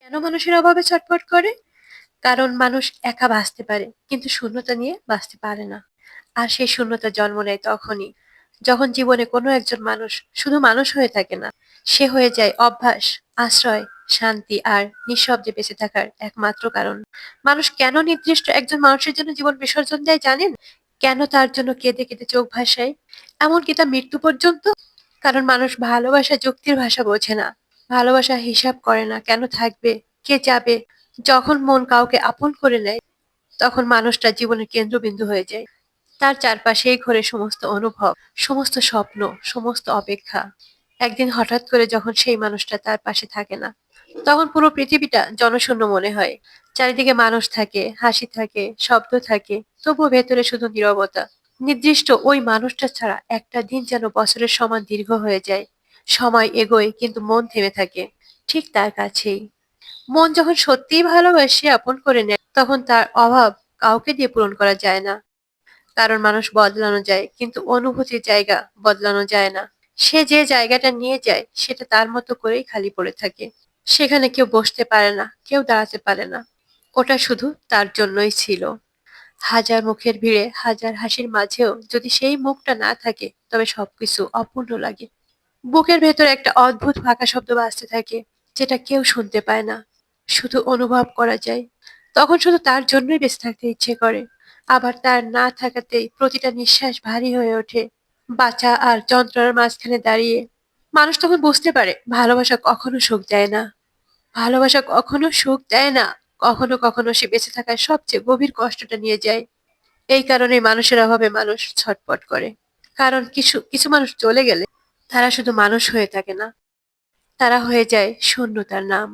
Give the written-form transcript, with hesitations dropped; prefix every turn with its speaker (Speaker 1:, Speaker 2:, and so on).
Speaker 1: কেন মানুষের অভাবে ছটফট করে? কারণ মানুষ একা বাঁচতে পারে, কিন্তু শূন্যতা নিয়ে বাঁচতে পারে না। আর সেই শূন্যতা জন্ম নেয় তখনই, যখন জীবনে কোনো একজন মানুষ শুধু মানুষ হয়ে থাকে না, সে হয়ে যায় অভ্যাস, আশ্রয়, শান্তি আর নিঃশব্দে বেঁচে থাকার একমাত্র কারণ। মানুষ কেন নির্দিষ্ট একজন মানুষের জন্য জীবন বিসর্জন দেয় জানেন? কেন তার জন্য কেঁদে কেঁদে চোখ ভাসায়, এমনকি তার মৃত্যু পর্যন্ত? কারণ মানুষ ভালোবাসা যুক্তির ভাষা বোঝে না। ভালোবাসা হিসাব করে না কেন থাকবে, কে যাবে। যখন মন কাউকে আপন করে নেয়, তখন মানুষটা জীবনের কেন্দ্রবিন্দু হয়ে যায়। তার চারপাশেই ঘোরে সমস্ত অনুভব, সমস্ত স্বপ্ন, সমস্ত অপেক্ষা। একদিন হঠাৎ করে যখন সেই মানুষটা তার পাশে থাকে না, তখন পুরো পৃথিবীটা জনশূন্য মনে হয়। চারিদিকে মানুষ থাকে, হাসি থাকে, শব্দ থাকে, তবুও ভেতরে শুধু নীরবতা। নির্দিষ্ট ওই মানুষটা ছাড়া একটা দিন যেন বছরের সমান দীর্ঘ হয়ে যায়। সময় এগোয় কিন্তু মন থেমে থাকে ঠিক তার কাছেই। মন যখন সত্যিই ভালোবাসে, আপন করে নেয়, তখন তার অভাব কাউকে দিয়ে পূরণ করা যায় না। কারণ মানুষ বদলানো যায়, কিন্তু অনুভূতির জায়গা বদলানো যায় না। সে যে জায়গাটা নিয়ে যায় সেটা তার মতো করেই খালি পড়ে থাকে। সেখানে কেউ বসতে পারে না, কেউ দাঁড়াতে পারে না। ওটা শুধু তার জন্যই ছিল। হাজার মুখের ভিড়ে, হাজার হাসির মাঝেও যদি সেই মুখটা না থাকে, তবে সবকিছু অপূর্ণ লাগে। বুকের ভেতর একটা অদ্ভুত ফাঁকা শব্দ বাজতে থাকে, যেটা কেউ শুনতে পায় না, শুধু অনুভব করা যায়। তখন শুধু তার জন্যই বেঁচে থাকতে ইচ্ছে করে। আবার তার না থাকাতেই প্রতিটা নিঃশ্বাস ভারী হয়ে ওঠে। বাঁচা আর যন্ত্রণার মাঝখানে দাঁড়িয়ে মানুষ তখন বুঝতে পারে, ভালোবাসা কখনো সুখ দেয় না। ভালোবাসা কখনো সুখ দেয় না। কখনো কখনো সে বেঁচে থাকার সবচেয়ে গভীর কষ্টটা নিয়ে যায়। এই কারণে মানুষের অভাবে মানুষ ছটফট করে। কারণ কিছু কিছু মানুষ চলে গেলে তারা শুধু মানুষ হয়ে থাকে না, তারা হয়ে যায় শূন্যতার নাম।